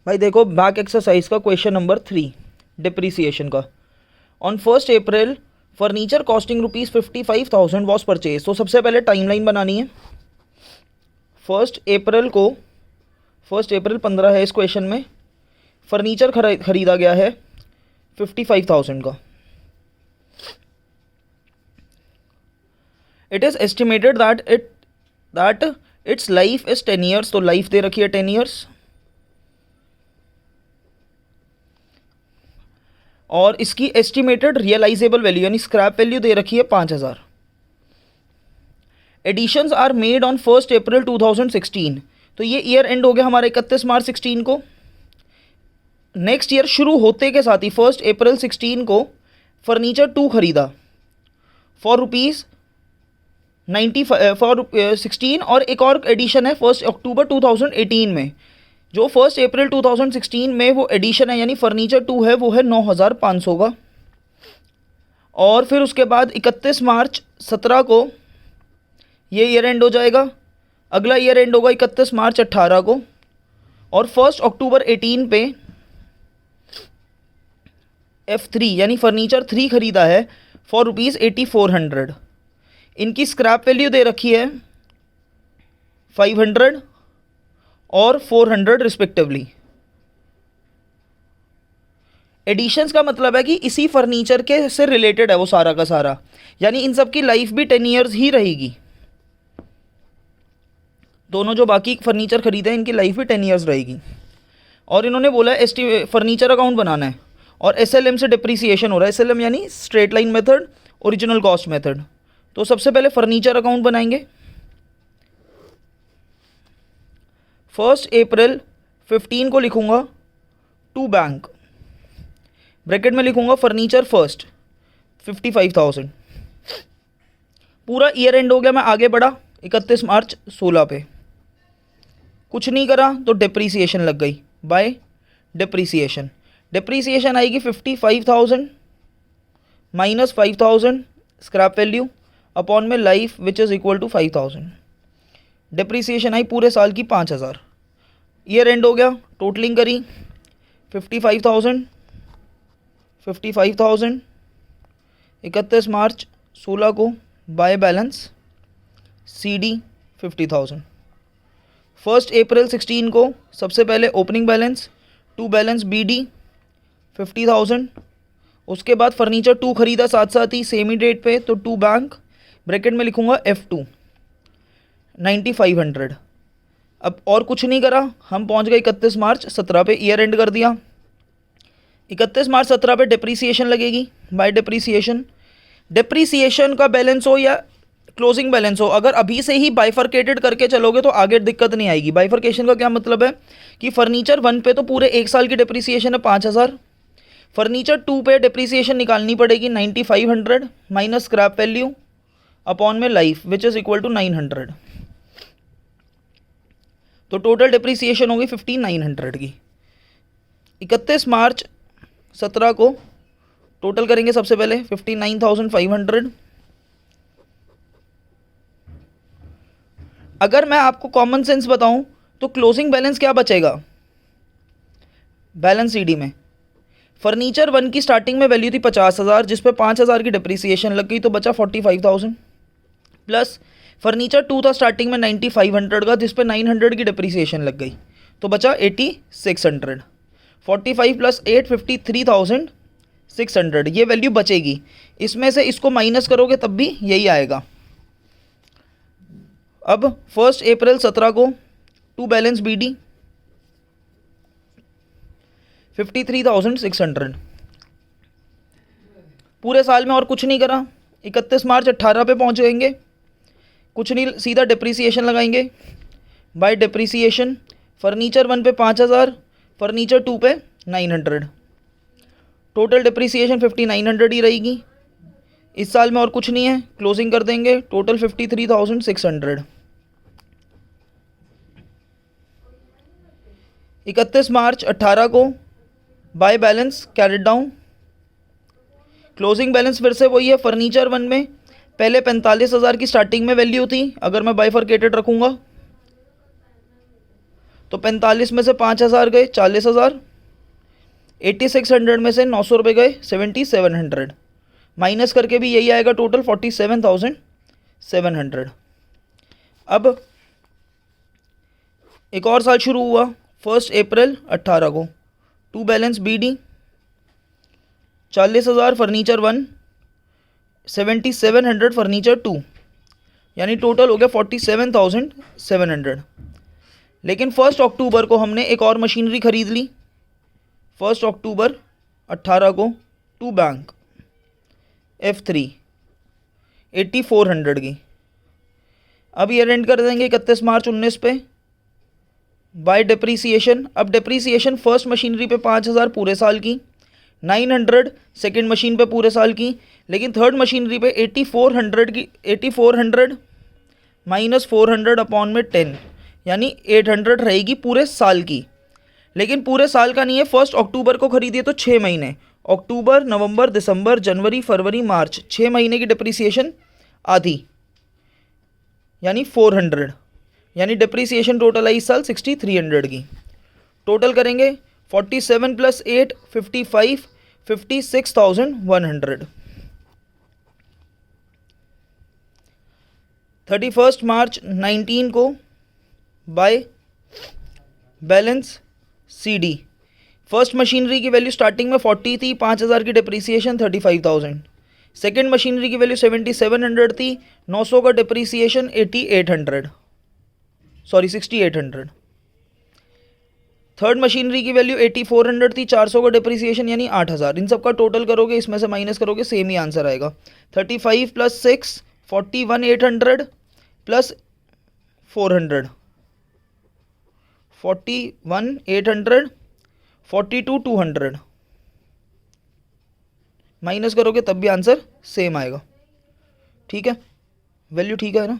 भाई देखो back exercise का क्वेश्चन नंबर 3 डिप्रिसिएशन का। On 1 April furniture costing ₹55,000 was purchase. तो सबसे पहले टाइमलाइन बनानी है। 1 अप्रैल 15 है इस क्वेश्चन में। फर्नीचर खरीदा गया है 55,000 का। It is estimated that it's life is 10 years. तो लाइफ दे रखी है 10 ईयर्स, और इसकी एस्टिमेटेड रियलाइजेबल वैल्यू यानी स्क्रैप वैल्यू दे रखी है 5,000। एडिशंस आर मेड ऑन 1 अप्रैल 2016। तो ये ईयर एंड हो गया हमारा 31 मार्च 16 को। नेक्स्ट ईयर शुरू होते के साथ ही 1 अप्रैल 16 को फर्नीचर 2 खरीदा फॉर ₹16, और एक और एडिशन है 1 अक्टूबर 2018 में। जो 1 अप्रैल 2016 में वो एडिशन है यानी फर्नीचर 2 है, वो है 9,500 का। और फिर उसके बाद 31 मार्च 17 को ये ईयर एंड हो जाएगा। अगला ईयर एंड होगा 31 मार्च 18 को, और 1 अक्टूबर 18 पे F3 यानी फर्नीचर 3 खरीदा है फॉर ₹8400। इनकी स्क्रैप वैल्यू दे रखी है 500 और 400 रिस्पेक्टिवली। एडिशंस का मतलब है कि इसी फर्नीचर के से रिलेटेड है वो सारा का सारा, यानी इन सब की लाइफ भी 10 ईयर्स ही रहेगी। दोनों जो बाकी फर्नीचर खरीदे हैं इनकी लाइफ भी 10 ईयर्स रहेगी। और इन्होंने बोला है फर्नीचर अकाउंट बनाना है, और SLM से डिप्रिसिएशन हो रहा है। SLM यानी straight line method, original cost method. तो सबसे पहले फर्नीचर अकाउंट बनाएंगे। 1 अप्रैल 15 को लिखूंगा टू बैंक, ब्रैकेट में लिखूंगा फर्नीचर फर्स्ट 55,000। पूरा ईयर एंड हो गया, मैं आगे बढ़ा 31 मार्च 16 पे। कुछ नहीं करा तो डिप्रिसिएशन लग गई बाय डिप्रिसिएशन। डिप्रिसिएशन आएगी 55,000 माइनस 5,000 स्क्रैप वैल्यू अपॉन में life which is equal to 5,000। डिप्रिसिएशन आई पूरे साल की 5,000। ईयर एंड हो गया, टोटलिंग करी 55,000 31 मार्च 16 को बाय बैलेंस CD 50,000। 1 अप्रैल 16 को सबसे पहले opening balance to balance BD 50,000। उसके बाद फर्नीचर 2 खरीदा साथ साथ ही सेम ही डेट पे, तो टू बैंक, ब्रैकेट में लिखूंगा F2 9500। अब और कुछ नहीं करा, हम पहुंच गए 31 मार्च 17 पे, ईयर एंड कर दिया। 31 मार्च 17 पे डिप्रिसिएशन लगेगी बाय डिप्रिसिएशन। डिप्रिसिएशन का बैलेंस हो या क्लोजिंग बैलेंस हो, अगर अभी से ही बाइफरकेटेड करके चलोगे तो आगे दिक्कत नहीं आएगी। बाइफरकेशन का क्या मतलब है कि फर्नीचर 1 पे तो पूरे 1 साल की डिप्रिसिएशन है 5,000। फर्नीचर 2 पे डिप्रिसिएशन निकालनी पड़ेगी 9500 माइनस स्क्रैप वैल्यू अपॉन में life which is equal to 900। तो टोटल डिप्रिसिएशन होगी 5900 की। 31 मार्च 17 को टोटल करेंगे सबसे पहले 59,500। अगर मैं आपको कॉमन सेंस बताऊं तो क्लोजिंग बैलेंस क्या बचेगा बैलेंस CD में। फर्नीचर 1 की स्टार्टिंग में वैल्यू थी 50,000, जिस पे 5,000 की डिप्रिसिएशन लग गई, तो बचा 45,000। प्लस फर्नीचर 2 था स्टार्टिंग में 9500 का, जिस पे 900 की डिप्रिसिएशन लग गई, तो बचा 8600। 45 प्लस 8 53,600 ये वैल्यू बचेगी। इसमें से इसको माइनस करोगे तब भी यही आएगा। अब 1 अप्रैल 17 को टू बैलेंस BD 53,600। पूरे साल में और कुछ नहीं करा, 31 मार्च 18 पे पहुंच जाएंगे। कुछ नहीं, सीधा डिप्रिसिएशन लगाएंगे बाय डिप्रिसिएशन। फर्नीचर 1 पे 5,000, फर्नीचर 2 पे 900। टोटल डिप्रिसिएशन 5900 ही रहेगी। इस साल में और कुछ नहीं है, क्लोजिंग कर देंगे, टोटल 53,600। 31 मार्च 18 को by balance carried down. Closing balance फिर से वही है। फर्नीचर 1 में पहले 45,000 की स्टार्टिंग में वैल्यू थी, अगर मैं बाइफरकेटेड रखूँगा तो 45 में से 5,000 गए 40,000, 8600 में से 900 रुपये गए 7700, माइनस करके भी यही आएगा टोटल 47,700। अब एक और साल शुरू हुआ 1 अप्रैल 18 को, to balance BD 40,000 furniture 1, 7700 furniture 2, यानी टोटल हो गया 47,700। लेकिन 1 अक्टूबर को हमने एक और मशीनरी ख़रीद ली, 1 अक्टूबर 18 को, टू बैंक F3 8400 की। अब ये रेंट कर देंगे 31 मार्च 19 पे बाय डिप्रीसिएशन। अब डिप्रीसिएशन फर्स्ट मशीनरी पे 5,000 पूरे साल की, 900 सेकेंड मशीन पे पूरे साल की, लेकिन थर्ड मशीनरी पे 8400 की, 8400 माइनस 400 अपॉन में 10, यानी 800 रहेगी पूरे साल की। लेकिन पूरे साल का नहीं है, 1 अक्टूबर को खरीदिए तो 6 महीने, अक्टूबर नवंबर दिसंबर जनवरी फरवरी मार्च, 6 महीने की डिप्रीसिएशन आधी, यानी 400, यानी डिप्रीसिएशन टोटल आई इस साल 6300 की। टोटल करेंगे 47 + 8 55, 56,100। 31 मार्च 19 को by balance CD। First machinery की वैल्यू स्टार्टिंग में 40 थी, 5,000 की डिप्रीसिएशन 35,000। सेकेंड मशीनरी की वैल्यू 7700 थी, 900 का डिप्रीसिएशन 6800। थर्ड मशीनरी की वैल्यू 8400 थी, 400 का डिप्रीसिएशन यानी 8,000। इन सब का टोटल करोगे, इसमें से माइनस करोगे, सेम ही आंसर आएगा। 35 + 6 41,800 प्लस 400 41,800 42,200, माइनस करोगे तब भी आंसर सेम आएगा। ठीक है, वैल्यू ठीक है ना।